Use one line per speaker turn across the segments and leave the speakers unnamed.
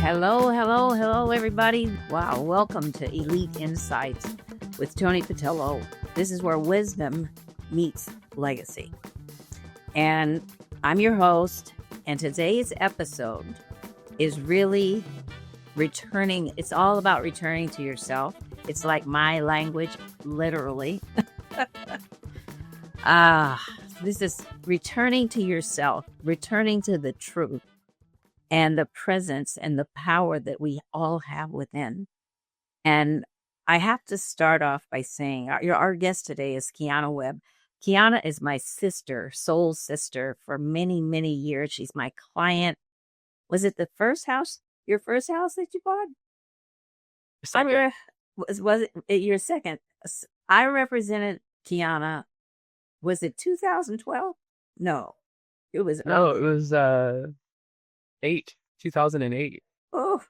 Hello, everybody. Wow, welcome to Elite Insights with Toni Patillo. This is where wisdom meets legacy. And I'm your host, and today's episode is really returning. It's all about returning to yourself. It's like my language, literally. This is returning to yourself, returning to the truth and the presence and the power that we all have within. And I have to start off by saying our guest today is Kiana Webb. Kiana is my sister, soul sister, for many, many years. She's my client. Was it the first house, your first house that you bought?
Second.
Was it your second? I represented Kiana. Was it 2012? No, it was
No,
early.
it was 2008.
Oh,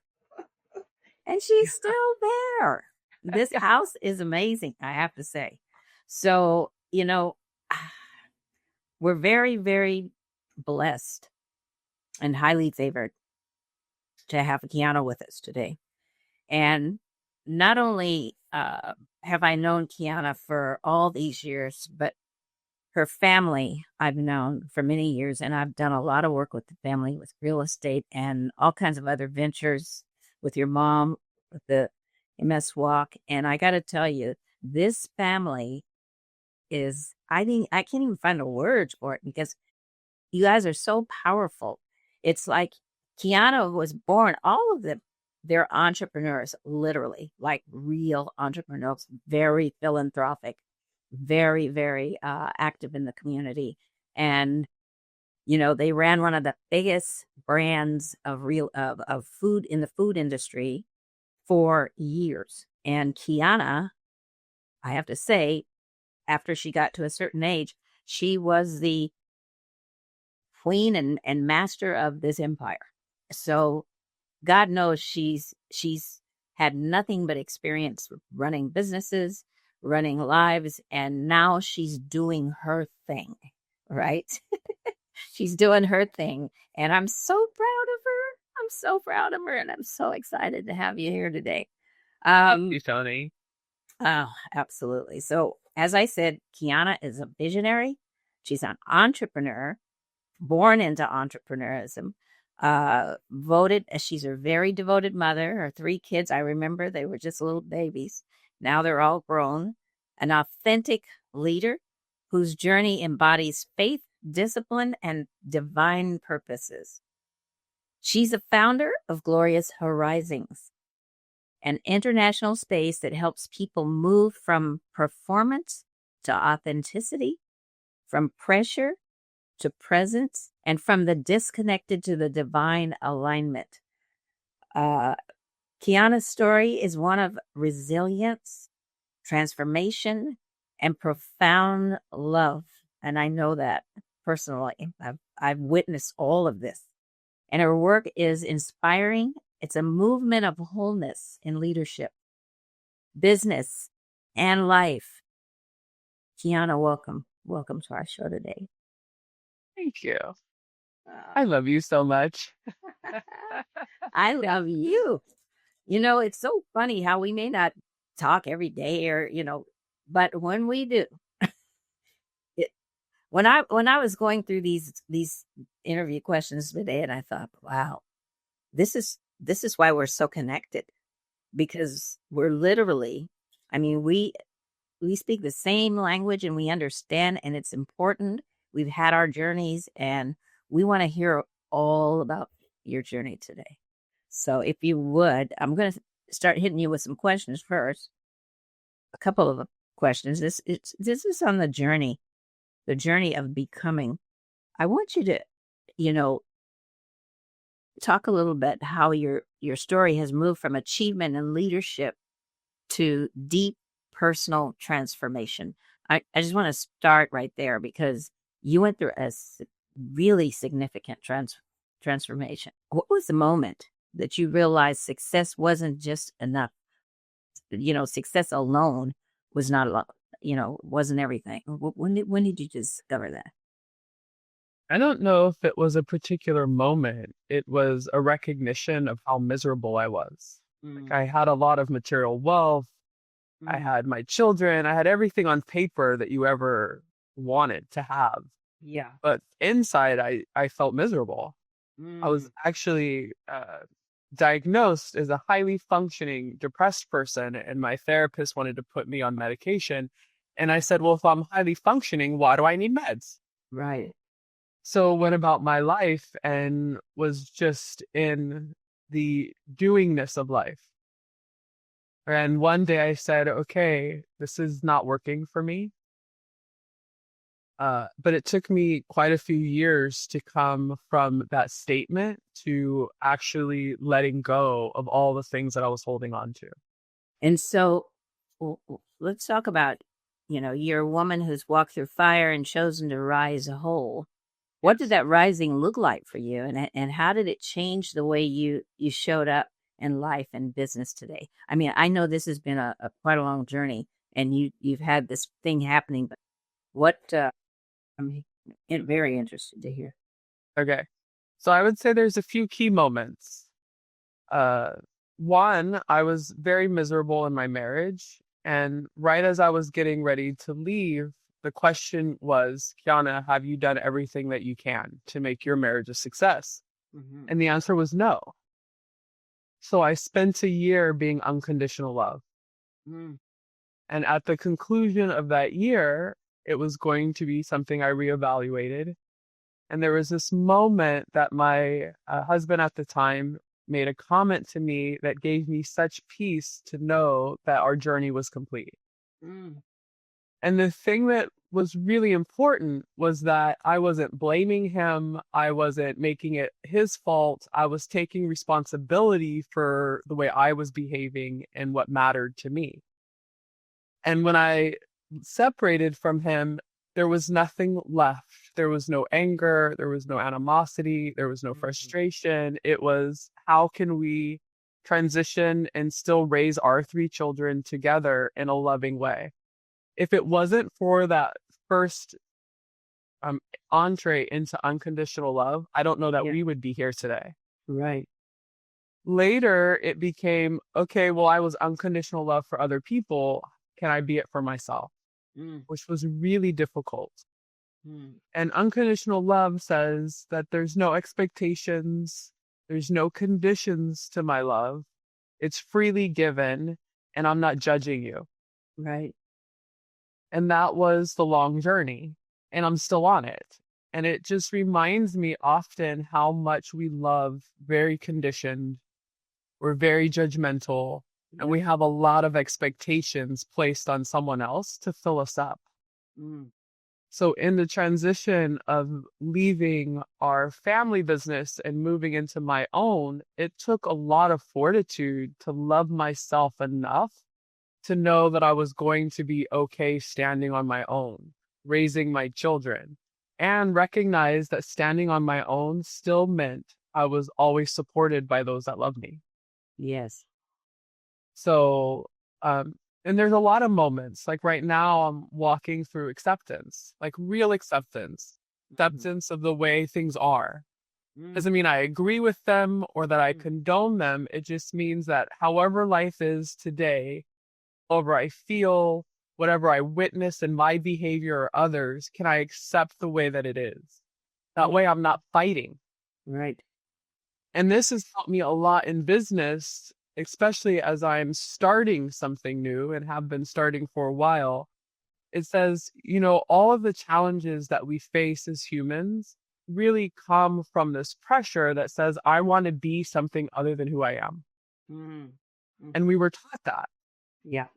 and she's still there. This house is amazing, I have to say. So, we're very, very blessed and highly favored to have Kiana with us today. And not only have I known Kiana for all these years, but her family I've known for many years, and I've done a lot of work with the family with real estate and all kinds of other ventures with your mom, with the MS Walk. And I got to tell you, this family is, I can't even find the words for it because you guys are so powerful. It's like Kiana was born, all of them, they're entrepreneurs, literally, like real entrepreneurs, very philanthropic, very, very active in the community. And, they ran one of the biggest brands of food in the food industry for years. And Kiana, I have to say, after she got to a certain age, she was the queen and master of this empire. So God knows she's had nothing but experience running businesses, running lives, and now she's doing her thing, right? She's doing her thing, and I'm so proud of her. I'm so proud of her, and I'm so excited to have you here today.
Thank you, Toni.
Oh, absolutely. So, as I said, Kiana is a visionary. She's an entrepreneur, born into entrepreneurism. Voted as she's a very devoted mother. Her 3 kids, I remember they were just little babies. Now they're all grown. An authentic leader whose journey embodies faith, discipline, and divine purposes. She's a founder of Glorious Horizons, an international space that helps people move from performance to authenticity, from pressure to presence, and from the disconnected to the divine alignment. Kiana's story is one of resilience, transformation, and profound love. And I know that personally. I've witnessed all of this. And her work is inspiring. It's a movement of wholeness in leadership, business, and life. Kiana, welcome. Welcome to our show today.
Thank you. I love you so much.
I love you. It's so funny how we may not talk every day or, but when we do, when I was going through these interview questions today, and I thought, wow, this is why we're so connected, because we're literally, we speak the same language and we understand, and it's important. We've had our journeys, and we want to hear all about your journey today. So if you would, I'm going to start hitting you with some questions first. A couple of questions. This is on the journey of becoming. I want you to, talk a little bit how your story has moved from achievement and leadership to deep personal transformation. I just want to start right there because you went through a really significant transformation. What was the moment that you realized success wasn't just enough? Success alone was not a lot, wasn't everything. When did you discover that?
I don't know if it was a particular moment. It was a recognition of how miserable I was. Like I
Mm,
had a lot of material wealth. I
mm,
had my children. I had everything on paper that you ever wanted to have.
yeah.
But inside, I felt miserable. I was
Mm,
actually diagnosed as a highly functioning depressed person, and my therapist wanted to put me on medication. And I said, well, if I'm highly functioning, why do I need meds?
right.
So went about my life and was just in the doingness of life. And one day I said, okay, this is not working for me. But it took me quite a few years to come from that statement to actually letting go of all the things that I was holding on to.
And so let's talk about, you're a woman who's walked through fire and chosen to rise whole. What did
Yes.
that rising look like for you? And how did it change the way you showed up in life and business today? I mean, I know this has been a quite a long journey and you've had this thing happening, but what, I'm very interested to hear.
Okay. So I would say there's a few key moments. Uh, One, I was very miserable in my marriage. And right as I was getting ready to leave, the question was, Kiana, have you done everything that you can to make your marriage a success?
Mm-hmm.
And the answer was no. So I spent a year being unconditional love.
Mm,
And at the conclusion of that year, it was going to be something I reevaluated. And there was this moment that my husband at the time made a comment to me that gave me such peace to know that our journey was complete.
mm,
And the thing that was really important was that I wasn't blaming him. I wasn't making it his fault. I was taking responsibility for the way I was behaving and what mattered to me. And when I separated from him, there was nothing left. There was no anger. There was no animosity. There was no
mm,
frustration. It was how can we transition and still raise our three children together in a loving way? If it wasn't for that first um, entree into unconditional love, I don't know that
yeah,
we would be here today.
right.
Later, it became okay, well, I was unconditional love for other people. Can I be it for myself?
Mm,
Which was really difficult.
mm,
And unconditional love says that there's no expectations, there's no conditions to my love. It's freely given, and I'm not judging you.
right.
And that was the long journey, and I'm still on it. And it just reminds me often how much we love very conditioned, we're very judgmental, and
Yeah.
we have a lot of expectations placed on someone else to fill us up.
Mm,
So in the transition of leaving our family business and moving into my own, it took a lot of fortitude to love myself enough to know that I was going to be okay standing on my own, raising my children, and recognize that standing on my own still meant I was always supported by those that love me.
yes.
So, um, and there's a lot of moments. Like right now, I'm walking through acceptance, like real
Mm,
acceptance of the way things are.
mm,
Doesn't mean I agree with them or that I
mm,
condone them. It just means that however life is today, however I feel, whatever I witness in my behavior or others, can I accept the way that it is? That
yeah,
way I'm not fighting.
right.
And this has helped me a lot in business, especially as I'm starting something new and have been starting for a while. It says, all of the challenges that we face as humans really come from this pressure that says, I want to be something other than who I am.
Mm, mm,
And we were taught that.
yeah.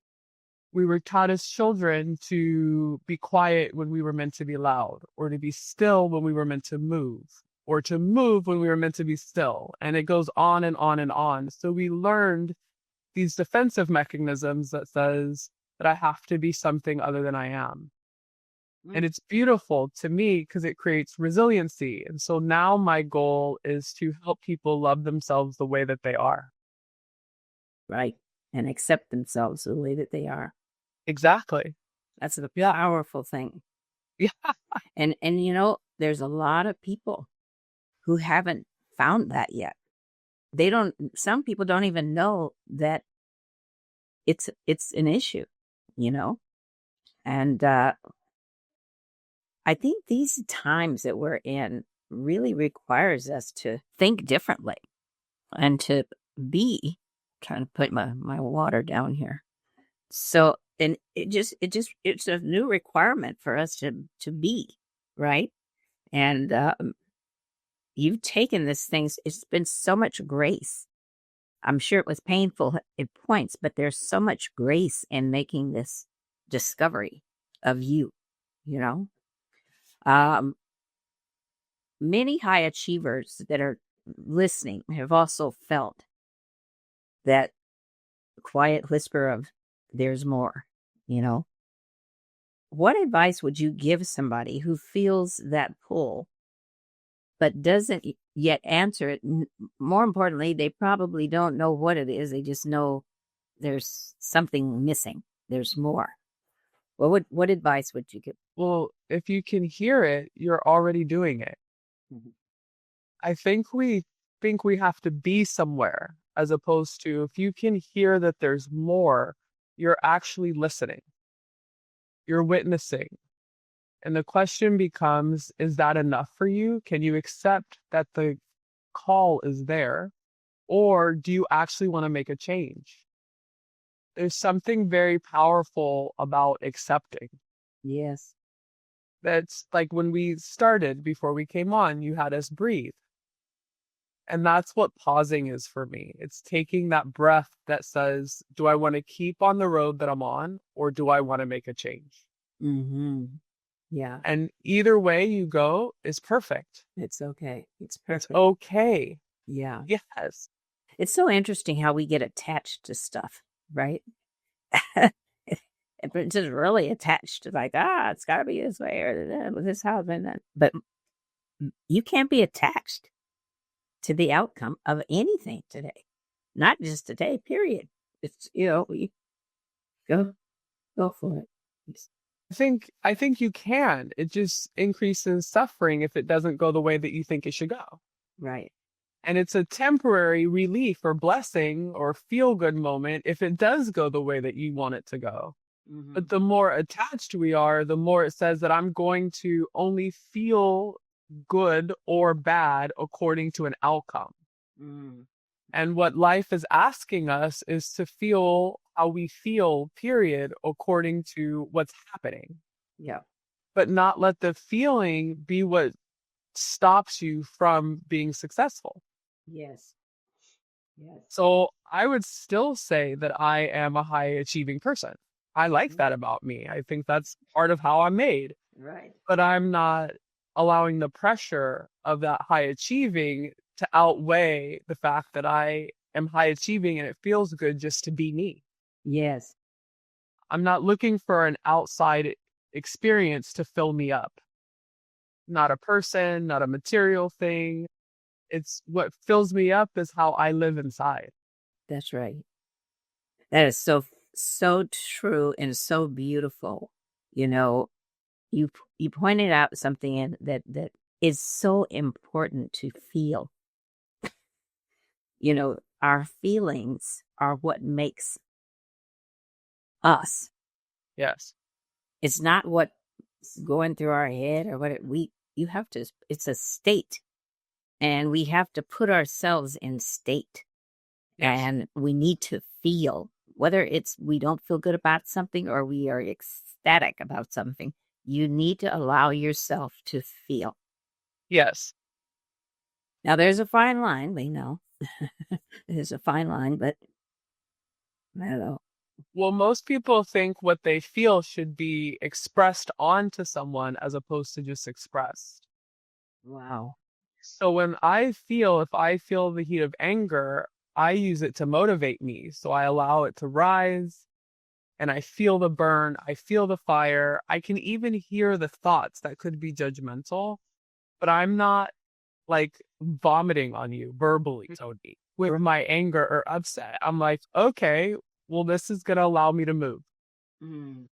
We were taught as children to be quiet when we were meant to be loud, or to be still when we were meant to move, or to move when we were meant to be still. And it goes on and on and on. So we learned these defensive mechanisms that says that I have to be something other than I am. And
Mm,
it's beautiful to me because it creates resiliency. And so now my goal is to help people love themselves the way that they are.
right. And accept themselves the way that they are.
Exactly.
That's a
Yeah.
powerful thing.
Yeah.
And there's a lot of people who haven't found that yet. Some people don't even know that it's an issue, you know? And I think these times that we're in really requires us to think differently and to be, trying to put my water down here. So, and it's a new requirement for us to be, right? And you've taken this thing, it's been so much grace. I'm sure it was painful at points, but there's so much grace in making this discovery of you, you know? Many high achievers that are listening have also felt that quiet whisper of there's more, you know? What advice would you give somebody who feels that pull but doesn't yet answer it? More importantly, they probably don't know what it is. They just know there's something missing. There's more. What advice would you give?
Well, if you can hear it, you're already doing it.
Mhm.
I think we have to be somewhere, as opposed to if you can hear that there's more, you're actually listening. You're witnessing. And the question becomes, is that enough for you? Can you accept that the call is there? Or do you actually want to make a change? There's something very powerful about accepting.
Yes.
That's like when we started, before we came on, you had us breathe. And that's what pausing is for me. It's taking that breath that says, do I want to keep on the road that I'm on, or do I want to make a change?
Mm-hmm. Yeah.
And either way you go is perfect.
It's okay. It's
It's
perfect.
okay.
Yeah.
Yes.
It's so interesting how we get attached to stuff, right? It's just really attached to like, it's got to be this way or with this house and that. But you can't be attached to the outcome of anything today. Not just today, period. It's, you go for it.
I think you can. It just increases suffering if it doesn't go the way that you think it should go.
Right.
And it's a temporary relief or blessing or feel good moment if it does go the way that you want it to go.
Mm-hmm.
But the more attached we are, the more it says that I'm going to only feel good or bad according to an outcome.
Mm.
And what life is asking us is to feel how we feel, period, according to what's happening.
Yeah.
But not let the feeling be what stops you from being successful.
Yes. Yes.
So I would still say that I am a high achieving person. I like that about me. I think that's part of how I'm made.
Right.
But I'm not allowing the pressure of that high achieving to outweigh the fact that I am high achieving and it feels good just to be me.
Yes.
I'm not looking for an outside experience to fill me up. Not a person, not a material thing. It's what fills me up is how I live inside.
That's right. That is so true and so beautiful. You know, you pointed out something that is so important to feel. You know, our feelings are what makes us.
Yes.
It's not what's going through our head or you have to, it's a state, and we have to put ourselves in state.
Yes.
And we need to feel, whether it's we don't feel good about something or we are ecstatic about something. You need to allow yourself to feel.
Yes.
Now, there's a fine line. We know there's a fine line, but I don't know.
Well, most people think what they feel should be expressed onto someone as opposed to just expressed.
Wow.
So when if I feel the heat of anger, I use it to motivate me. So I allow it to rise and I feel the burn. I feel the fire. I can even hear the thoughts that could be judgmental, but I'm not like vomiting on you verbally, Toni, with my anger or upset. I'm like, okay, well, this is going to allow me to move.
Mm.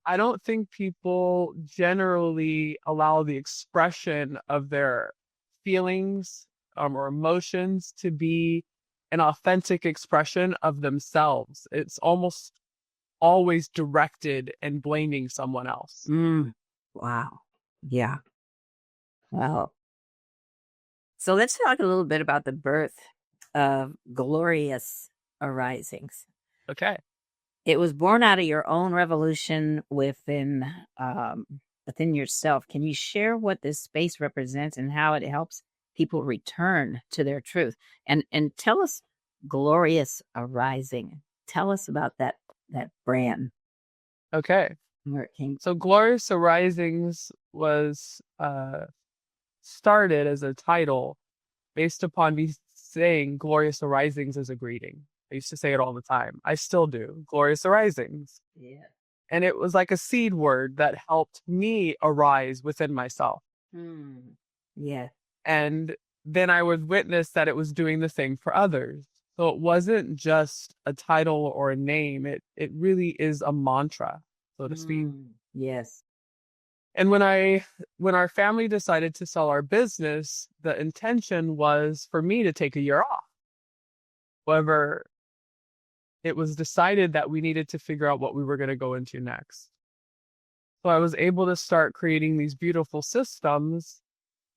I don't think people generally allow the expression of their feelings or emotions to be an authentic expression of themselves. It's almost always directed and blaming someone else.
Wow. Yeah. Wow. So let's talk a little bit about the birth of Glorious Arisings.
Okay.
It was born out of your own revolution within yourself. Can you share what this space represents and how it helps people return to their truth? And tell us Glorious Arising. Tell us about that brand.
Okay.
Where it came.
So Glorious Arisings was started as a title based upon me saying Glorious Arisings as a greeting. I used to say it all the time. I still do. Glorious Arisings.
Yeah.
And it was like a seed word that helped me arise within myself.
Yeah.
And then I would witness that it was doing the same for others. So it wasn't just a title or a name. It really is a mantra, so to speak.
Yes.
And when our family decided to sell our business, the intention was for me to take a year off. However, it was decided that we needed to figure out what we were going to go into next. So I was able to start creating these beautiful systems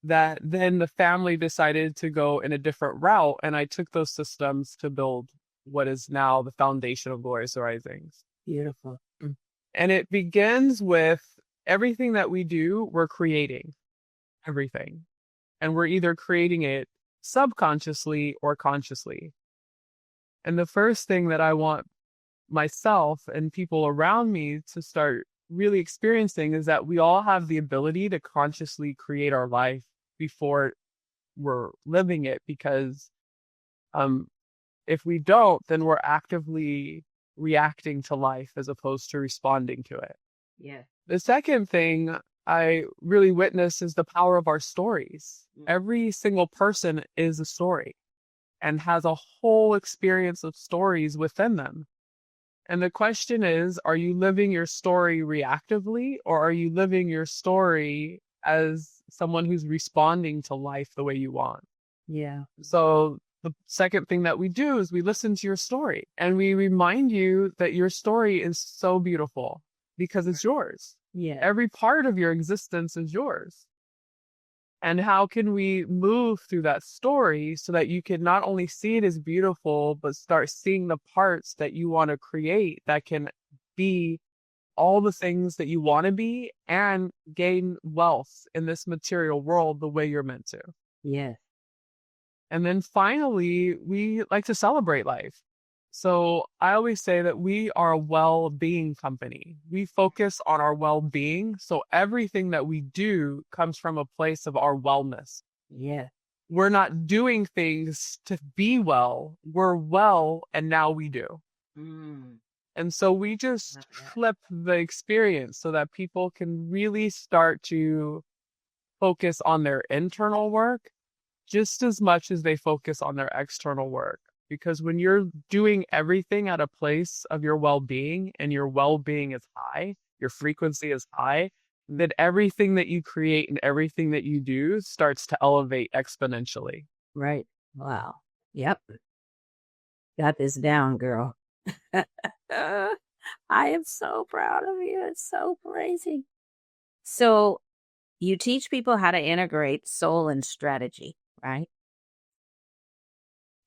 that then the family decided to go in a different route. And I took those systems to build what is now the foundation of Glorious Arisings.
Beautiful.
And it begins with everything that we do, we're creating everything. And we're either creating it subconsciously or consciously. And the first thing that I want myself and people around me to start really experiencing is that we all have the ability to consciously create our life before we're living it, because if we don't, then we're actively reacting to life as opposed to responding to it.
Yeah.
The second thing I really witness is the power of our stories. Every single person is a story and has a whole experience of stories within them. And the question is, are you living your story reactively, or are you living your story as someone who's responding to life the way you want?
Yeah.
So the second thing that we do is we listen to your story and we remind you that your story is so beautiful because it's yours.
Yeah.
Every part of your existence is yours. And how can we move through that story so that you can not only see it as beautiful, but start seeing the parts that you want to create that can be all the things that you want to be and gain wealth in this material world the way you're meant to.
Yes.
And then finally, we like to celebrate life. So I always say that we are a well-being company. We focus on our well-being. So everything that we do comes from a place of our wellness.
Yeah.
We're not doing things to be well. We're well, and now we do. And so we just flip the experience so that people can really start to focus on their internal work just as much as they focus on their external work. Because when you're doing everything at a place of your well-being and your well-being is high, your frequency is high, then everything that you create and everything that you do starts to elevate exponentially.
Right. Wow. Yep. Got this down, girl. I am so proud of you. It's so crazy. So you teach people how to integrate soul and strategy, right?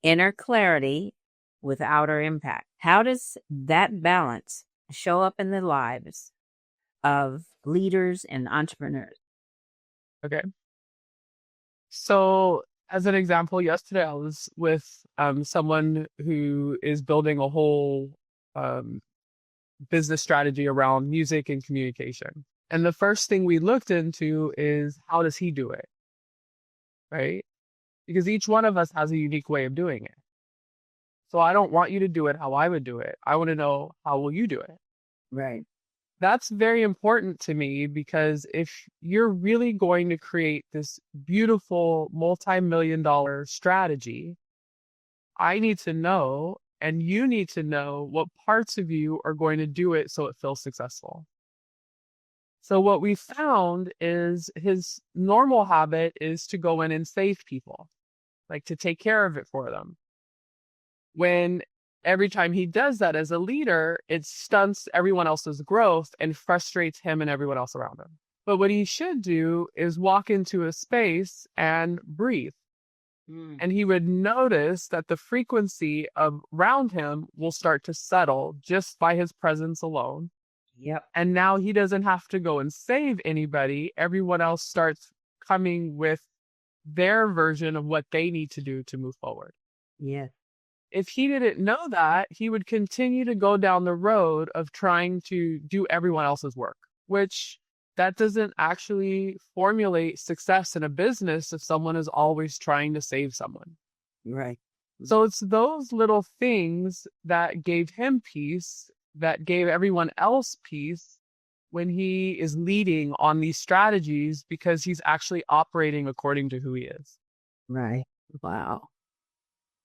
Inner clarity with outer impact. How does that balance show up in the lives of leaders and entrepreneurs?
Okay. So as an example, yesterday I was with someone who is building a whole business strategy around music and communication. And the first thing we looked into is, how does he do it? Right? Because each one of us has a unique way of doing it. So I don't want you to do it how I would do it. I want to know, how will you do it?
Right.
That's very important to me, because if you're really going to create this beautiful multi-million-dollar strategy, I need to know, and you need to know, what parts of you are going to do it so it feels successful. So what we found is his normal habit is to go in and save people, like to take care of it for them. When every time he does that as a leader, it stunts everyone else's growth and frustrates him and everyone else around him. But what he should do is walk into a space and breathe. And he would notice that the frequency around him will start to settle just by his presence alone.
Yep.
And now he doesn't have to go and save anybody. Everyone else starts coming with their version of what they need to do to move forward.
Yes.
If he didn't know that, he would continue to go down the road of trying to do everyone else's work, which that doesn't actually formulate success in a business if someone is always trying to save someone.
Right.
So it's those little things that gave him peace, that gave everyone else peace when he is leading on these strategies, because he's actually operating according to who he is.
Right. Wow.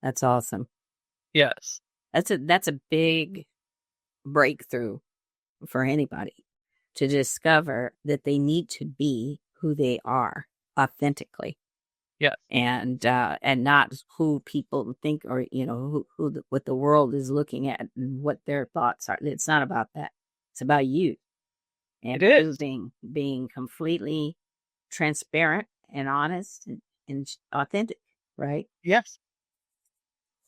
That's awesome.
Yes.
That's a big breakthrough for anybody, to discover that they need to be who they are authentically.
Yes.
And not who people think, or what the world is looking at and what their thoughts are. It's not about that. It's about you. And
It is.
being completely transparent and honest and authentic, right?
Yes.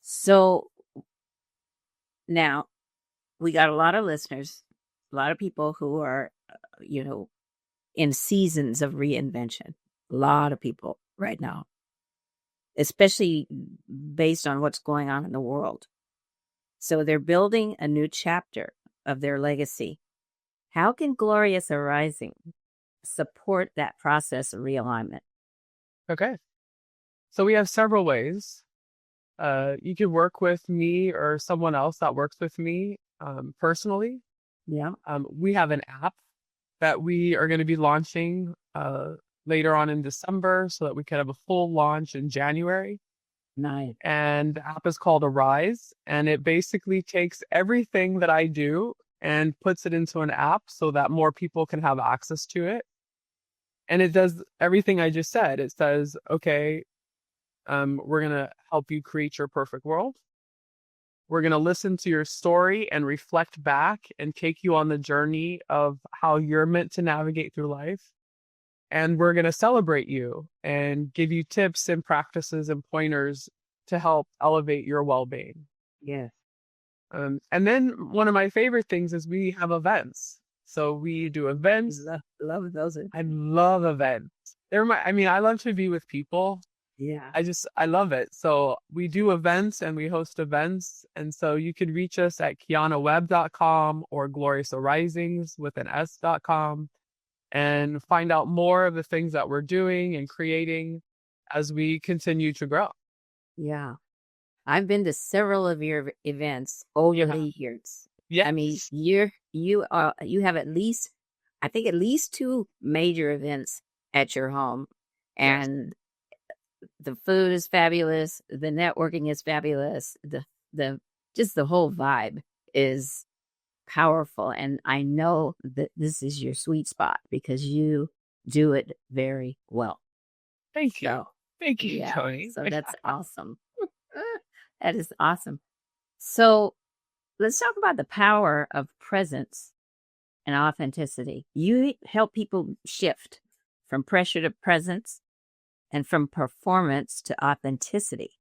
So now we got a lot of listeners, a lot of people who are, in seasons of reinvention. A lot of people right now, especially based on what's going on in the world. So they're building a new chapter of their legacy. How can Glorious Arising support that process of realignment?
Okay. So we have several ways. You could work with me or someone else that works with me personally.
Yeah.
We have an app that we are going to be launching later on in December, so that we could have a full launch in January.
Nice.
And the app is called Arise, and it basically takes everything that I do and puts it into an app so that more people can have access to it. And it does everything I just said. It says, okay, we're going to help you create your perfect world. We're going to listen to your story and reflect back and take you on the journey of how you're meant to navigate through life. And we're going to celebrate you and give you tips and practices and pointers to help elevate your well-being.
Yes.
And then one of my favorite things is we have events. So we do events.
Love those.
I love events. I love to be with people.
Yeah.
I love it. So we do events and we host events. And so you could reach us at kianawebb.com or gloriousarisings with an s.com and find out more of the things that we're doing and creating as we continue to grow.
Yeah. I've been to several of your events over the years.
Yeah.
I mean, you have at least 2 major events at your home, and the food is fabulous. The networking is fabulous. Just the whole vibe is powerful. And I know that this is your sweet spot because you do it very well.
Thank you. Thank you,
Yeah,
Toni.
so that's awesome. That is awesome. So let's talk about the power of presence and authenticity. You help people shift from pressure to presence and from performance to authenticity.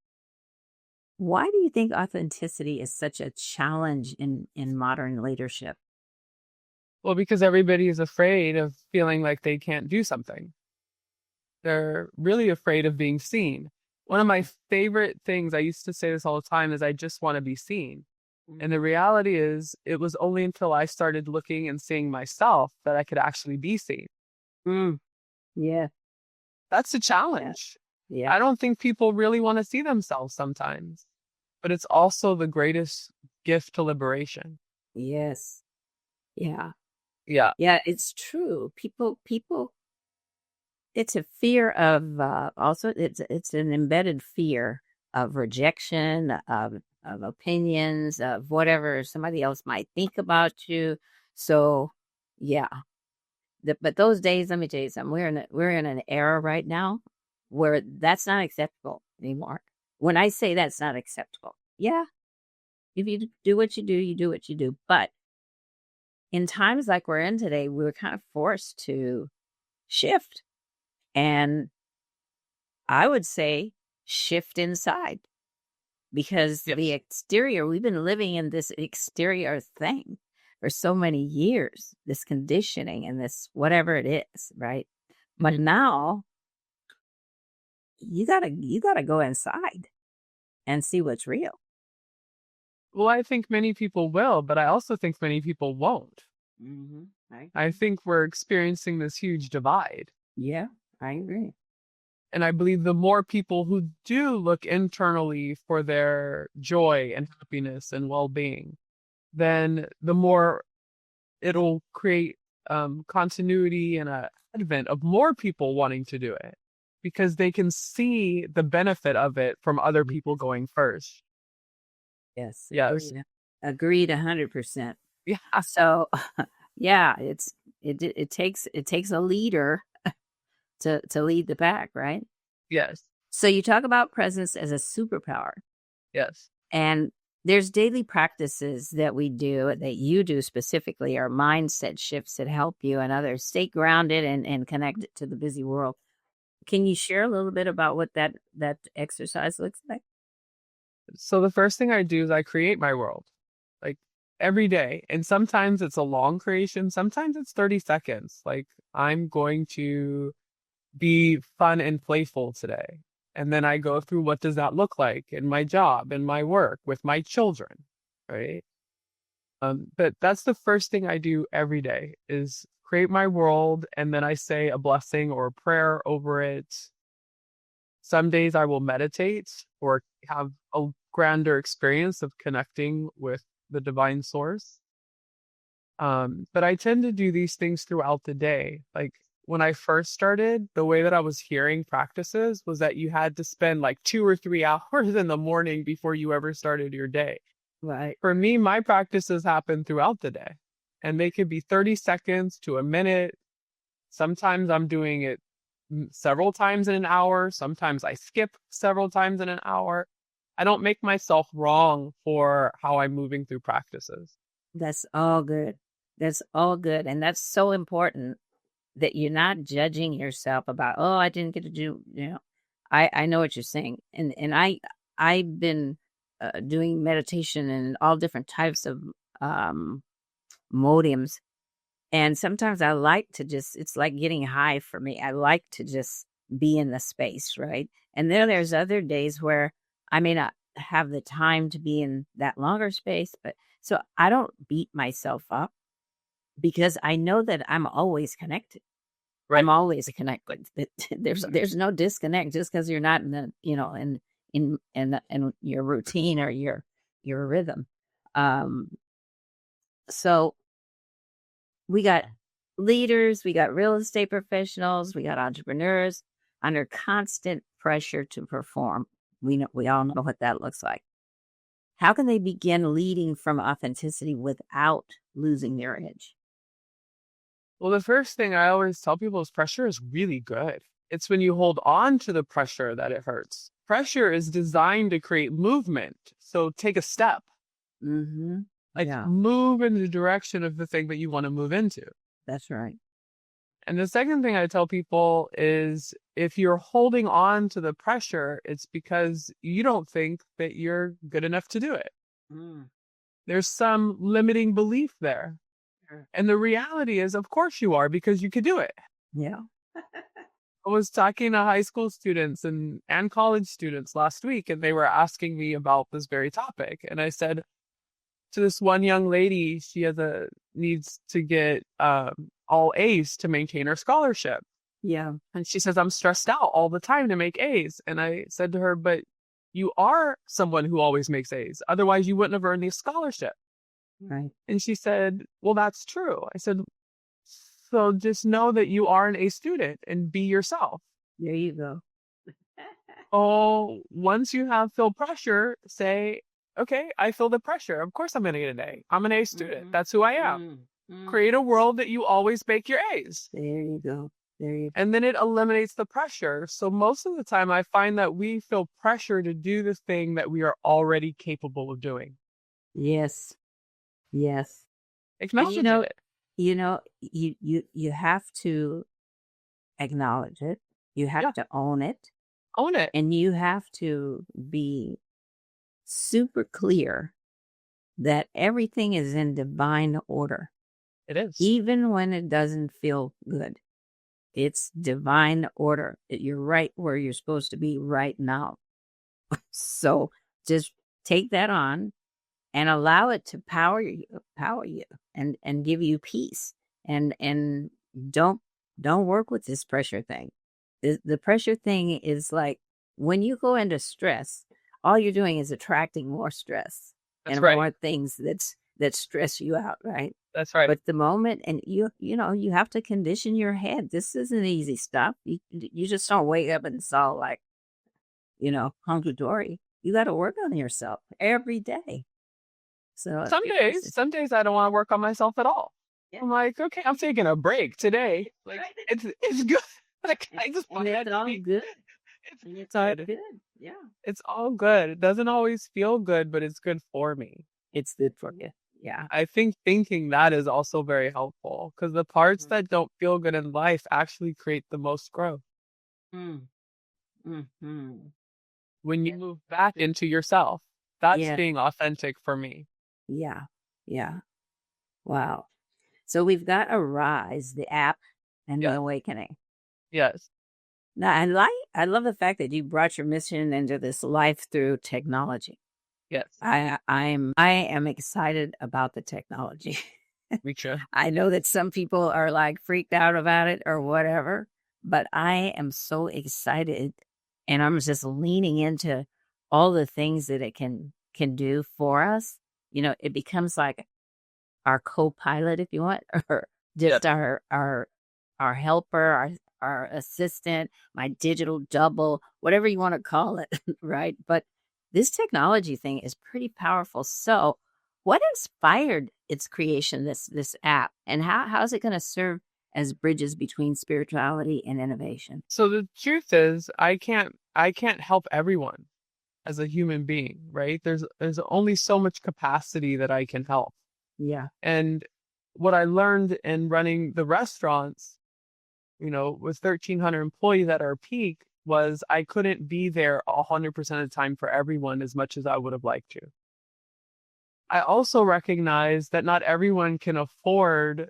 Why do you think authenticity is such a challenge in modern leadership?
Well, because everybody is afraid of feeling like they can't do something. They're really afraid of being seen. One of my favorite things, I used to say this all the time, is I just want to be seen. And the reality is, it was only until I started looking and seeing myself that I could actually be seen.
Yeah.
That's a challenge.
Yeah.
I don't think people really want to see themselves sometimes, but it's also the greatest gift to liberation.
Yes. Yeah.
Yeah.
Yeah, it's true. People, it's a fear of, also, it's an embedded fear of rejection, of opinions, of whatever somebody else might think about you. So, yeah, But those days, let me tell you something. We're in an era right now where that's not acceptable anymore. When I say that's not acceptable, yeah, if you do what you do what you do. But in times like we're in today, we're kind of forced to shift. And I would say shift inside, because the
Yes.
exterior, we've been living in this exterior thing for so many years, this conditioning and this whatever it is, right? But
Mhm.
now you gotta go inside and see what's real.
Well, I think many people will, but I also think many people won't.
I
I
agree.
think we're experiencing this huge divide.
Yeah, I agree.
And I believe the more people who do look internally for their joy and happiness and well being, then the more it'll create continuity and a advent of more people wanting to do it because they can see the benefit of it from other people going first.
Yes,
Yes.
agreed 100%.
Yeah.
So, yeah, it takes a leader to lead the pack, right?
Yes.
So you talk about presence as a superpower,
Yes.
and there's daily practices that we do, that you do specifically, or mindset shifts that help you and others stay grounded and connected to the busy world. Can you share a little bit about what that exercise looks like?
So the first thing I do is I create my world like every day. And sometimes it's a long creation, sometimes it's 30 seconds. Like I'm going to be fun and playful today. And then I go through what does that look like in my job, in my work, with my children, right? But that's the first thing I do every day is create my world, and then I say a blessing or a prayer over it. Some days I will meditate or have a grander experience of connecting with the divine source. But I tend to do these things throughout the day. Like when I first started, the way that I was hearing practices was that you had to spend like 2 or 3 hours in the morning before you ever started your day.
Right.
For me, my practices happen throughout the day, and they could be 30 seconds to a minute. Sometimes I'm doing it several times in an hour. Sometimes I skip several times in an hour. I don't make myself wrong for how I'm moving through practices.
That's all good. That's all good. And that's so important, that you're not judging yourself about, oh, I didn't get to do, I know what you're saying. And I've been doing meditation and all different types of um, modiums. And sometimes I like to just, it's like getting high for me. I like to just be in the space, right? And then there's other days where I may not have the time to be in that longer space, but so I don't beat myself up, because I know that I'm always connected. I'm
Right.
always connected. There's no disconnect just because you're not in the, in your routine or your rhythm. Um, so we got leaders, we got real estate professionals, we got entrepreneurs under constant pressure to perform. We all know what that looks like. How can they begin leading from authenticity without losing their edge?
Well, the first thing I always tell people is pressure is really good. It's when you hold on to the pressure that it hurts. Pressure is designed to create movement. So take a step,
Mm-hmm.
like
Yeah,
move in the direction of the thing that you want to move into.
that's right.
And the second thing I tell people is if you're holding on to the pressure, it's because you don't think that you're good enough to do it.
Mm,
There's some limiting belief there.
sure.
And the reality is, of course you are, because you could do it.
Yeah.
I was talking to high school students and college students last week, and they were asking me about this very topic. And I said to this one young lady, she needs to get all A's to maintain her scholarship.
Yeah.
And she says, I'm stressed out all the time to make A's. And I said to her, but you are someone who always makes A's. Otherwise, you wouldn't have earned the scholarship.
Right.
And she said, well, that's true. I said, so just know that you are an A student and be yourself.
There you go.
Oh, once you have feel pressure, say, okay, I feel the pressure. Of course I'm going to get an A. I'm an A student.
Mm-hmm.
That's who I am.
Mm.
Create a world that you always bake your A's.
There you go. There you go.
And then it eliminates the pressure. So most of the time, I find that we feel pressure to do the thing that we are already capable of doing.
Yes. Yes. And
Acknowledge it.
you have to acknowledge it. You have
Yeah,
to own it.
own it.
And you have to be super clear that everything is in divine order,
It is.
even when it doesn't feel good. It's divine order. You're right where you're supposed to be right now. So just take that on and allow it to power you and give you peace. And don't work with this pressure thing. The pressure thing is like when you go into stress, all you're doing is attracting more stress
That's
and
right.
more things that stress you out, right?
That's right.
But the moment, and you have to condition your head. This isn't easy stuff. You just don't wake up and it's all like, hunky dory. You got to work on yourself every day. So
Some days I don't want to work on myself at all.
Yeah.
I'm like, okay, I'm taking a break today. Like
Right.
it's good. Like I just want
it's all good. It's all good. Yeah.
It's all good. It doesn't always feel good, but it's good for me.
It's good for you. Yeah.
I think thinking that is also very helpful because the parts that don't feel good in life actually create the most growth.
Mm. Mm-hmm.
When you move back into yourself, that's
Yeah.
being authentic for me.
Yeah. Yeah. Wow. So we've got Arise, the app, and the Awakening.
Yes.
Now, I love the fact that you brought your mission into this life through technology.
Yes.
I am excited about the technology.
Me too.
I know that some people are like freaked out about it or whatever, but I am so excited, and I'm just leaning into all the things that it can do for us. It becomes like our co-pilot, if you want, or just our helper, our assistant, my digital double, whatever you want to call it, right? But this technology thing is pretty powerful. So what inspired its creation, this app, and how is it going to serve as bridges between spirituality and innovation?
So the truth is, I can't help everyone as a human being, right? There's only so much capacity that I can help.
Yeah.
And what I learned in running the restaurants, with 1,300 employees at our peak, was I couldn't be there 100% of the time for everyone as much as I would have liked to. I also recognize that not everyone can afford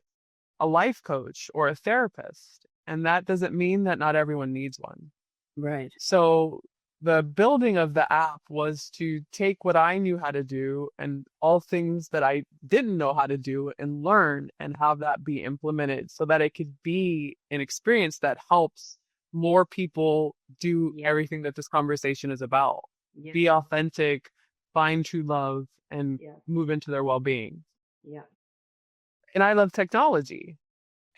a life coach or a therapist, and that doesn't mean that not everyone needs one.
Right.
So the building of the app was to take what I knew how to do and all things that I didn't know how to do and learn and have that be implemented so that it could be an experience that helps more people do everything that this conversation is about.
Yeah.
Be authentic, find true love, and move into their well-being.
Yeah.
And I love technology.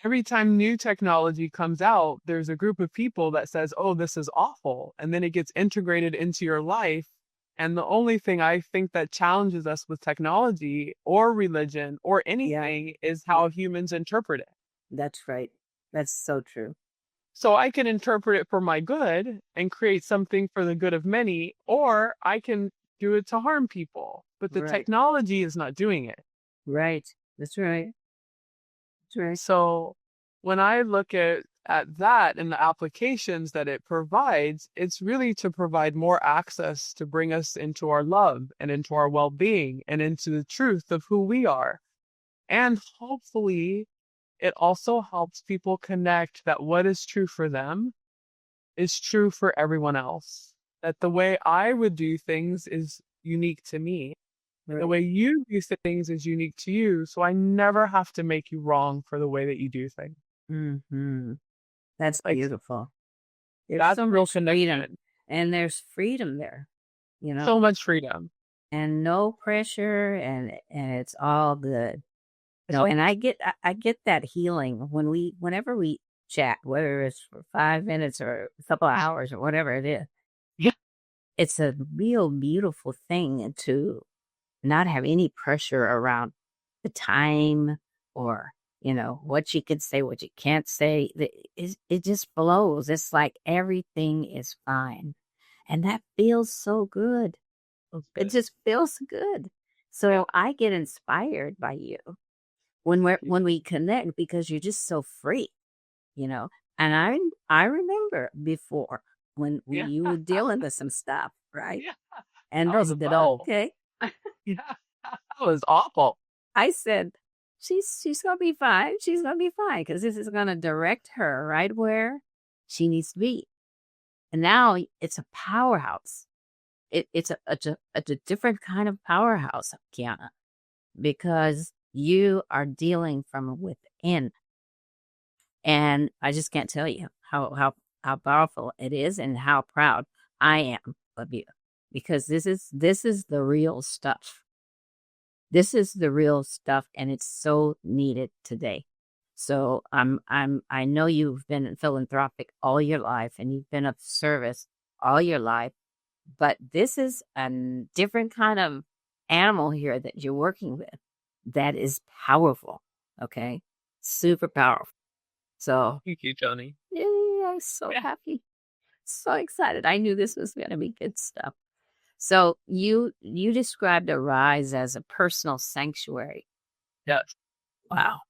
Every time new technology comes out, there's a group of people that says, oh, this is awful. And then it gets integrated into your life. And the only thing I think that challenges us with technology or religion or anything is how humans interpret it.
That's right. That's so true.
So I can interpret it for my good and create something for the good of many, or I can do it to harm people. But the technology is not doing it.
Right. That's right. Right.
So when I look at that and the applications that it provides, it's really to provide more access to bring us into our love and into our well-being and into the truth of who we are. And hopefully it also helps people connect that what is true for them is true for everyone else. That the way I would do things is unique to me. The way you do things is unique to you, so I never have to make you wrong for the way that you do things.
Mm-hmm. That's beautiful.
There's so much freedom,
and there's freedom there.
So much freedom,
and no pressure, and it's all good. And I get that healing whenever we chat, whether it's for 5 minutes or a couple of hours or whatever it is.
Yeah,
it's a real beautiful thing to not have any pressure around the time or, what you could say, what you can't say. It just flows. It's like everything is fine. And that feels so good. It
Okay.
just feels good.
Yeah.
So I get inspired by you when we connect because you're just so free, you know. And I remember before when
Yeah.
you were dealing with some stuff, right?
Yeah.
And
That
I
was a
said,
battle.
okay.
Yeah. That was awful.
I said, she's gonna be fine. She's gonna be fine because this is gonna direct her right where she needs to be. And now it's a powerhouse. It's a different kind of powerhouse, Kiana, because you are dealing from within. And I just can't tell you how powerful it is and how proud I am of you because this is the real stuff. This is the real stuff and it's so needed today. So I know you've been philanthropic all your life and you've been of service all your life, but this is a different kind of animal here that you're working with that is powerful. Okay. Super powerful. So
Thank you, Toni.
yeah, I'm so
Yeah.
happy. So excited. I knew this was gonna be good stuff. So you described Arise as a personal sanctuary.
Yes.
Wow.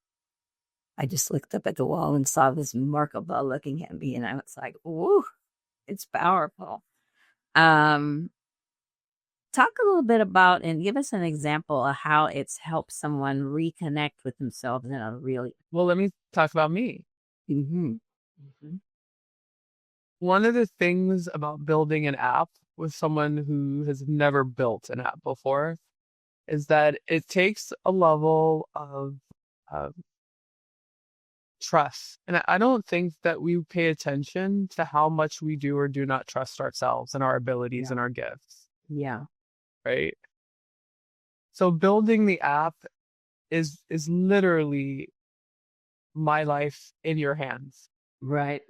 I just looked up at the wall and saw this Merkaba looking at me, and I was like, "Ooh, it's powerful." Um, Talk a little bit about and give us an example of how it's helped someone reconnect with themselves in a really.
Well, let me talk about me.
Mm-hmm. Mm-hmm.
One of the things about building an app with someone who has never built an app before is that it takes a level of uh, trust. And I don't think that we pay attention to how much we do or do not trust ourselves and our abilities
Yeah.
and our gifts,
Yeah.
right? So building the app is literally my life in your hands,
Right.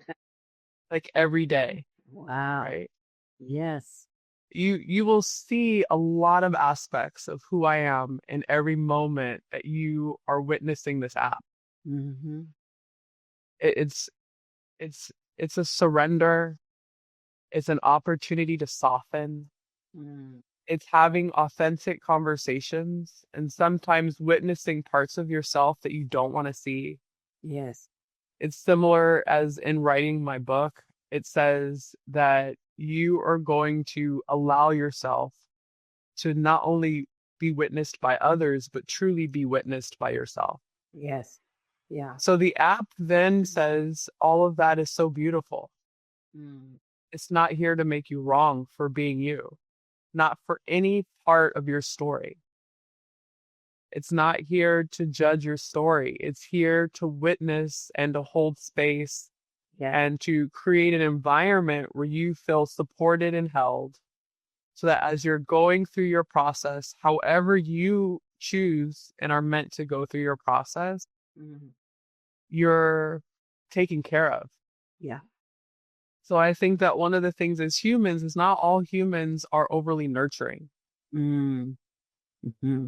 like every day,
Wow.
right?
Yes.
You will see a lot of aspects of who I am in every moment that you are witnessing this app.
Mm-hmm.
It, it's it's a surrender. It's an opportunity to soften.
Mm.
It's having authentic conversations and sometimes witnessing parts of yourself that you don't want to see.
Yes.
It's similar as in writing my book. It says that you are going to allow yourself to not only be witnessed by others, but truly be witnessed by yourself.
Yes. Yeah.
So the app then says all of that is so beautiful.
Mm.
It's not here to make you wrong for being you, not for any part of your story. It's not here to judge your story. It's here to witness and to hold space
Yeah.
and to create an environment where you feel supported and held so that as you're going through your process, however you choose and are meant to go through your process,
Mm.
you're taken care of.
Yeah.
So I think that one of the things as humans is not all humans are overly nurturing,
Mm. Mm-hmm.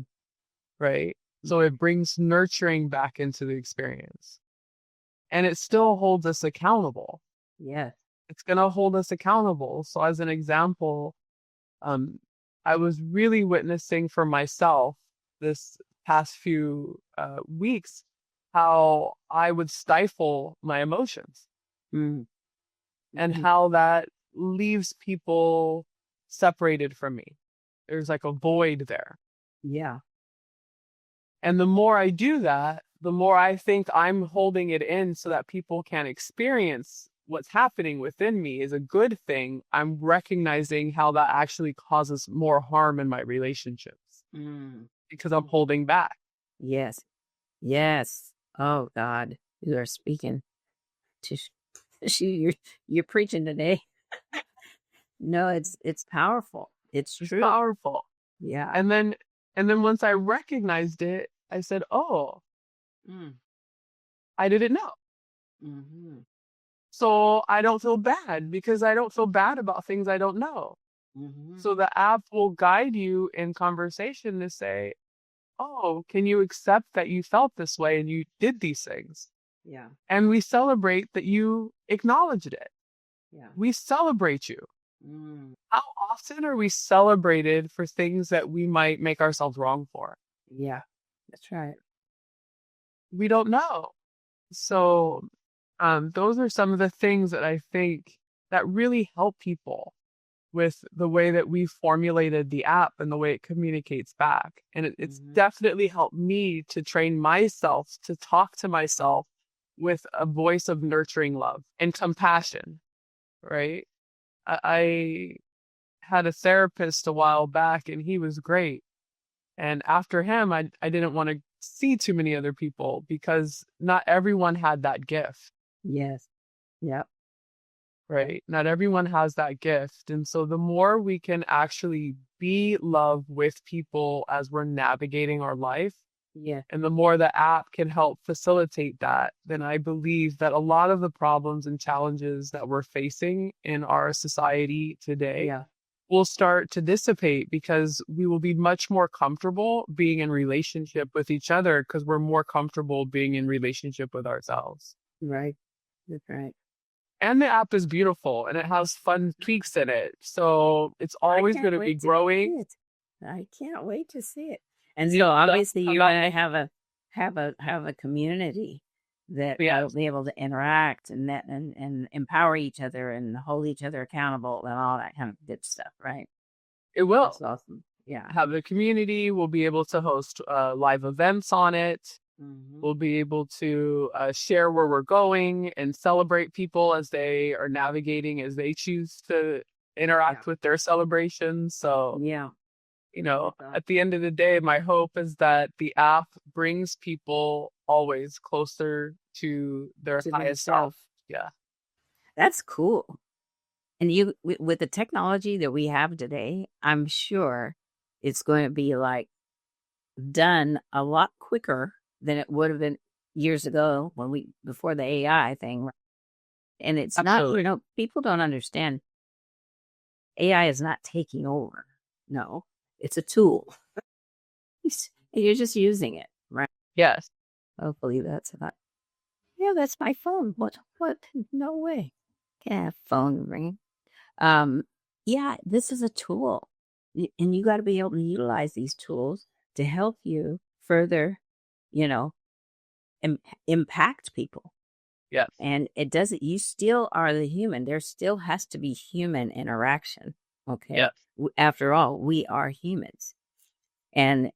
right? So it brings nurturing back into the experience. And it still holds us accountable.
Yes.
It's going to hold us accountable. So as an example, um, I was really witnessing for myself this past few weeks how I would stifle my emotions
Mm.
and
Mhm.
how that leaves people separated from me. There's like a void there.
Yeah.
And the more I do that, the more I think I'm holding it in so that people can experience what's happening within me is a good thing. I'm recognizing how that actually causes more harm in my relationships
Mm.
because I'm holding back.
Yes. Yes. Oh God, you are speaking to you're preaching today. No, it's powerful. It's
It's
true.
powerful.
Yeah.
And then once I recognized it, I said, "Oh,
Mm.
I didn't know."
Mm-hmm.
So I don't feel bad because I don't feel bad about things I don't know.
Mm-hmm.
So the app will guide you in conversation to say, oh, can you accept that you felt this way and you did these things?
Yeah.
And we celebrate that you acknowledged it.
Yeah.
We celebrate you.
Mm.
How often are we celebrated for things that we might make ourselves wrong for?
Yeah. That's right.
We don't know. So, those are some of the things that I think that really help people with the way that we formulated the app and the way it communicates back. And it's
Hmm.
definitely helped me to train myself to talk to myself with a voice of nurturing love and compassion, right? I had a therapist a while back and he was great. And after him, I didn't want to see too many other people because not everyone had that gift,
Yes. Yep.
right? Not everyone has that gift. And so the more we can actually be love with people as we're navigating our life,
Yeah.
and the more the app can help facilitate that, then I believe that a lot of the problems and challenges that we're facing in our society today
Yeah.
will start to dissipate because we will be much more comfortable being in relationship with each other because we're more comfortable being in relationship with ourselves.
Right. That's right.
And the app is beautiful and it has fun tweaks in it. So it's
I
always going
can't
to be
wait to see
growing.
it. I can't wait to see it. And obviously, you and I have a community that
Yeah,
will be able to interact and empower each other and hold each other accountable and all that kind of good stuff. Right?
it will
That's awesome. Yeah.
have the community. We'll be able to host live events on it.
Hmm.
We'll be able to share where we're going and celebrate people as they are navigating, as they choose to interact with their celebrations. So,
Yeah. That's
at
awesome.
the end of the day, my hope is that the app brings people always closer to their
To
highest self.
themselves.
Yeah.
That's cool. And with the technology that we have today, I'm sure it's going to be like done a lot quicker than it would have been years ago before the AI thing. And it's not,
Absolutely.
people don't understand AI is not taking over. No, it's a tool. You're just using it, right?
Yes.
Hopefully that's not. Yeah, that's my phone. What? No way. Can't have phone ringing. Um, yeah, this is a tool. And you got to be able to utilize these tools to help you further, you know, impact people.
Yes.
And it doesn't, you still are the human. There still has to be human interaction. Okay.
Yes.
After all, we are humans. And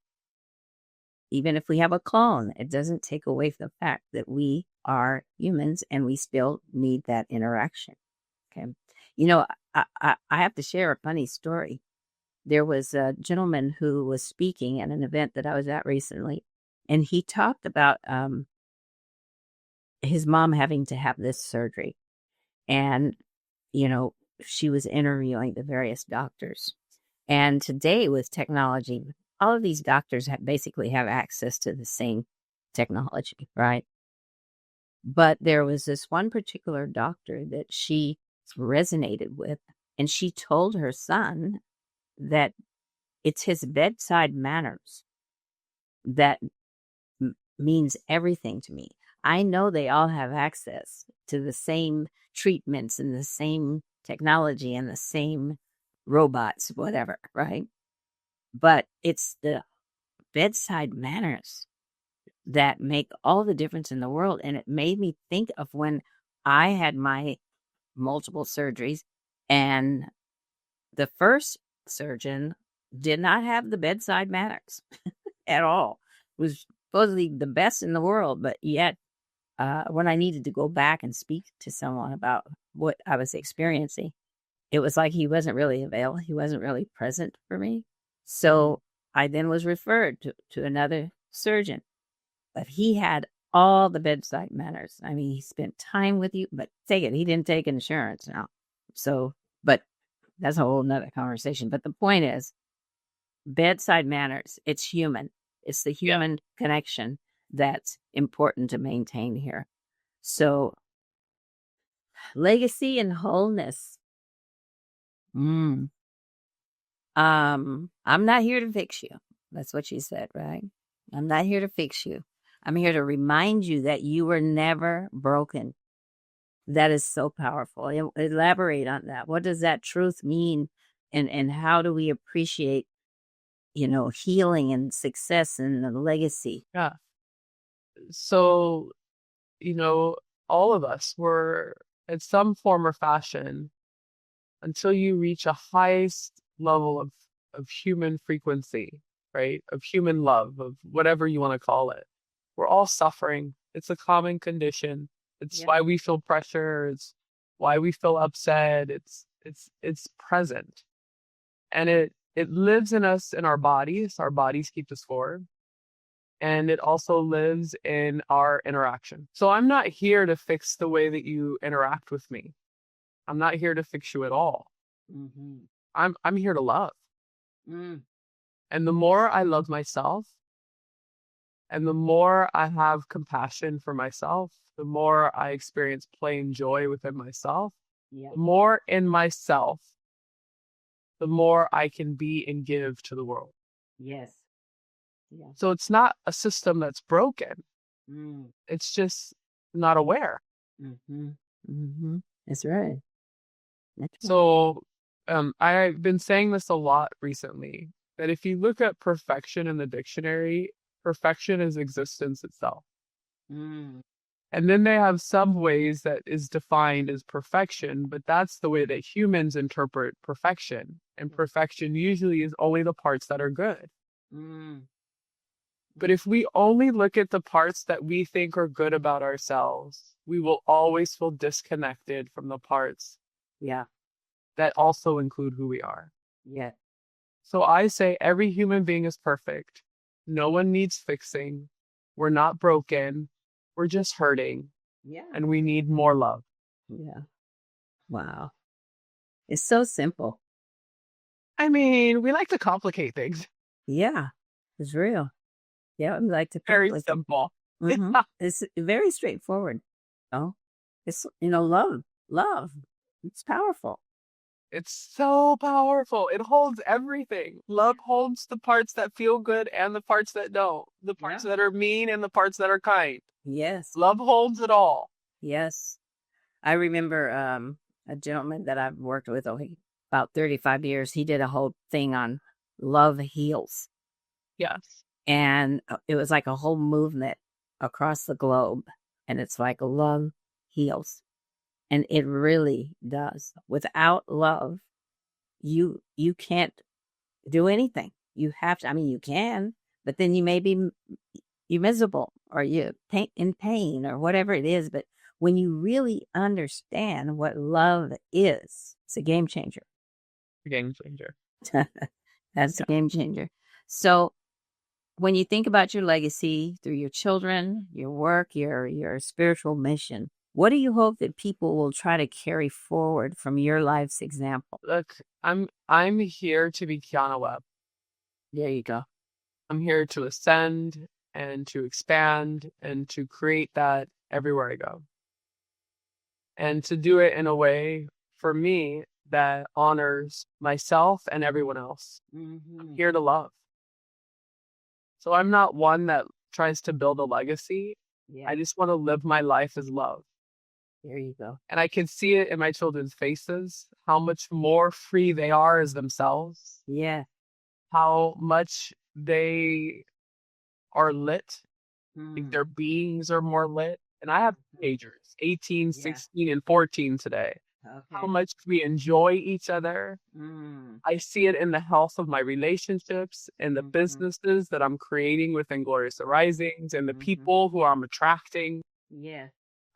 even if we have a clone, it doesn't take away from the fact that we are humans and we still need that interaction. Okay. You know, I have to share a funny story. There was a gentleman who was speaking at an event that I was at recently, and he talked about his mom having to have this surgery. And, you know, she was interviewing the various doctors. And today, with technology, all of these doctors basically have access to the same technology, right? But there was this one particular doctor that she resonated with, and she told her son that it's his bedside manners that means everything to me. I know they all have access to the same treatments and the same technology and the same robots, whatever, right? But it's the bedside manners that make all the difference in the world. And it made me think of when I had my multiple surgeries, and the first surgeon did not have the bedside manners at all. It was supposedly the best in the world, but yet when I needed to go back and speak to someone about what I was experiencing, it was like he wasn't really available. He wasn't really present for me. So I then was referred to another surgeon, but he had all the bedside manners. I mean, he spent time with you, but take it, he didn't take insurance now. So, but that's a whole nother conversation. But the point is, bedside manners, it's human. It's the
Yeah.
human connection that's important to maintain here. So, legacy and wholeness. I'm not here to fix you. That's what she said, right? I'm not here to fix you. I'm here to remind you that you were never broken. That is so powerful. Elaborate on that. What does that truth mean? And how do we appreciate, healing and success and the legacy?
Yeah. So, all of us were in some form or fashion until you reach a highest level of human frequency, right? Of human love, of whatever you want to call it. We're all suffering. It's a common condition. It's
Yeah.
why we feel pressure. It's why we feel upset. It's present. And it lives in us in our bodies. Our bodies keep the score. And it also lives in our interaction. So I'm not here to fix the way that you interact with me. I'm not here to fix you at all.
Mm-hmm.
I'm here to love.
Mm.
And the more I love myself, and the more I have compassion for myself, the more I experience play and joy within myself,
Yeah.
the more in myself, the more I can be and give to the world.
Yes. Yeah.
So it's not a system that's broken.
Mm.
It's just not aware.
Mm-hmm. Mm-hmm. That's right. That's right.
So I've been saying this a lot recently, that if you look at perfection in the dictionary, perfection is existence itself.
Mm.
And then they have subways that is defined as perfection, but that's the way that humans interpret perfection. And perfection usually is only the parts that are good.
Mm.
But if we only look at the parts that we think are good about ourselves, we will always feel disconnected from the parts
Yeah.
that also include who we are.
Yeah.
So I say every human being is perfect. No one needs fixing. We're not broken. We're just hurting.
Yeah.
And we need more love.
Yeah. Wow. It's so simple.
I mean, we like to complicate things.
Yeah. It's real. Yeah. I like to
Very
complicate.
simple.
Mm-hmm. It's very straightforward. Oh, it's, love. It's powerful.
It's so powerful. It holds everything. Love holds the parts that feel good and the parts that don't. The parts
Yeah.
that are mean and the parts that are kind.
Yes.
Love holds it all.
Yes. I remember a gentleman that I've worked with about 35 years. He did a whole thing on love heals.
Yes.
And it was like a whole movement across the globe. And it's like love heals. And it really does. Without love, you can't do anything. You have to, you can, but then you may be you miserable or you in pain or whatever it is. But when you really understand what love is, it's a game changer.
Game changer.
That's a game changer. So when you think about your legacy through your children, your work, your spiritual mission, what do you hope that people will try to carry forward from your life's example?
Look, I'm here to be Kiana Webb.
There you go.
I'm here to ascend and to expand and to create that everywhere I go. And to do it in a way, for me, that honors myself and everyone else.
Mm-hmm.
I'm here to love. So I'm not one that tries to build a legacy.
Yeah.
I just want to live my life as love.
There you go.
And I can see it in my children's faces, how much more free they are as themselves.
Yeah.
How much they are lit. Like their beings are more lit. And I have teenagers, 18, 16, and 14 today. Okay. How much we enjoy each other. I see it in the health of my relationships and the businesses that I'm creating within Glorious Arisings and the people who I'm attracting.
Yeah.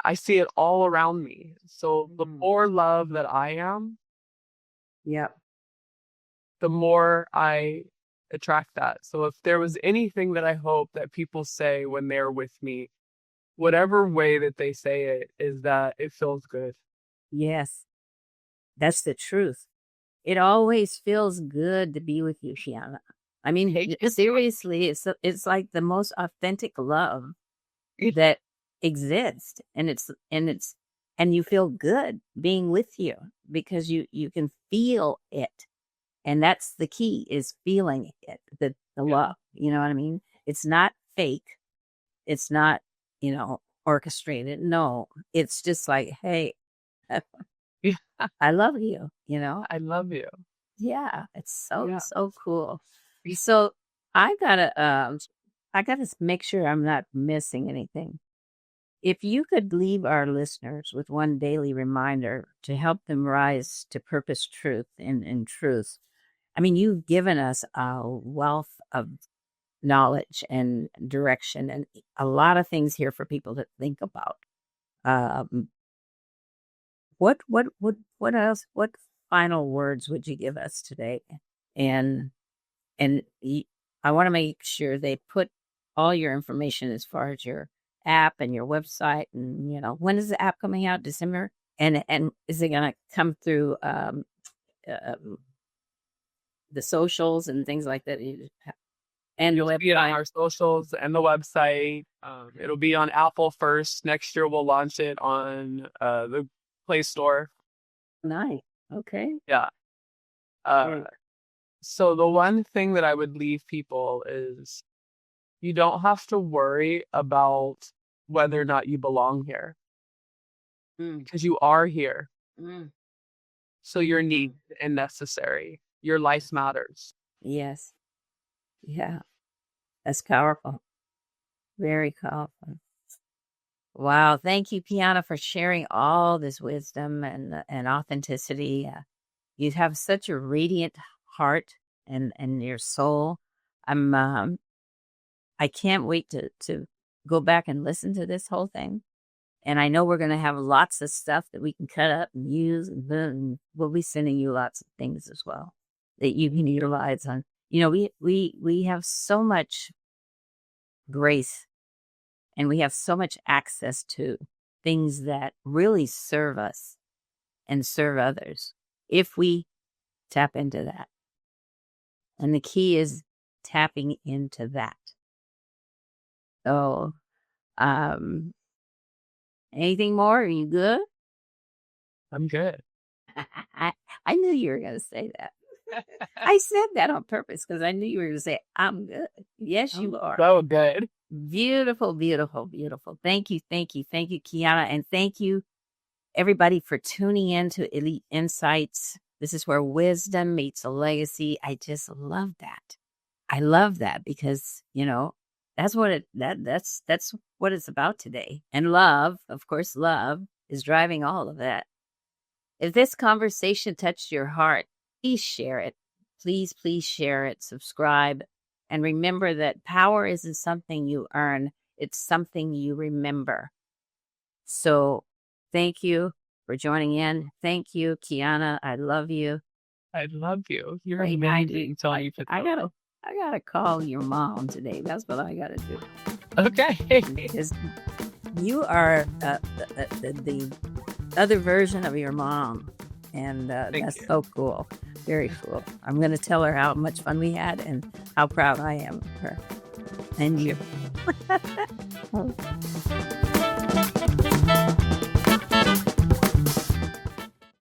I see it all around me. So the more love that I am,
yep,
the more I attract that. So if there was anything that I hope that people say when they're with me, whatever way that they say it, is that it feels good.
Yes. That's the truth. It always feels good to be with you, Kiana. I mean, seriously, it's like the most authentic love that exists, and you feel good being with you because you can feel it, and that's the key, is feeling it, the love. You know what I mean? It's not fake. It's not, orchestrated. No, it's just like, hey,
Yeah,
I love you, you know?
I love you.
Yeah, it's so,
Yeah.
so cool. So I gotta make sure I'm not missing anything. If you could leave our listeners with one daily reminder to help them rise to purpose, truth, and truth, I mean, you've given us a wealth of knowledge and direction and a lot of things here for people to think about. Um, what else? What final words would you give us today? And and I want to make sure they put all your information as far as your app and your website, and when is the app coming out? December, and is it going to come through um, the socials and things like that? And the
You'll see it on
website.
our socials and the website. It'll be on Apple first. Next year, we'll launch it on the Play Store.
Nice. Okay.
Yeah.
Great.
So the one thing that I would leave people is you don't have to worry about whether or not you belong here
Mm,
because you are here.
mm.
So you're needed and necessary. Your life matters.
Yes. Yeah. That's powerful. Very powerful. Wow. Thank you, Kiana, for sharing all this wisdom and authenticity. You have such a radiant heart and your soul. I can't wait to go back and listen to this whole thing. And I know we're going to have lots of stuff that we can cut up and use, and we'll be sending you lots of things as well that you can utilize on. We have so much grace, and we have so much access to things that really serve us and serve others if we tap into that. And the key is tapping into that. So, anything more? Are you good?
I'm good.
I knew you were going to say that. I said that on purpose because I knew you were going to say, I'm good. Yes, you are.
So good.
Beautiful, beautiful, beautiful. Thank you, thank you, thank you, Kiana. And thank you, everybody, for tuning in to Elite Insights. This is where wisdom meets a legacy. I just love that. I love that because, that's what that's what it's about today. And love, of course, love is driving all of that. If this conversation touched your heart, please share it. Please, please share it. Subscribe. And remember that power isn't something you earn. It's something you remember. So thank you for joining in. Thank you, Kiana. I love you.
I love you. You're
Wait,
amazing, Toni Patillo.
I gotta call your mom today. That's what I gotta do.
Okay.
Because you are the other version of your mom, and that's
you.
so cool. Very cool. I'm gonna tell her how much fun we had and how proud I am of her and you.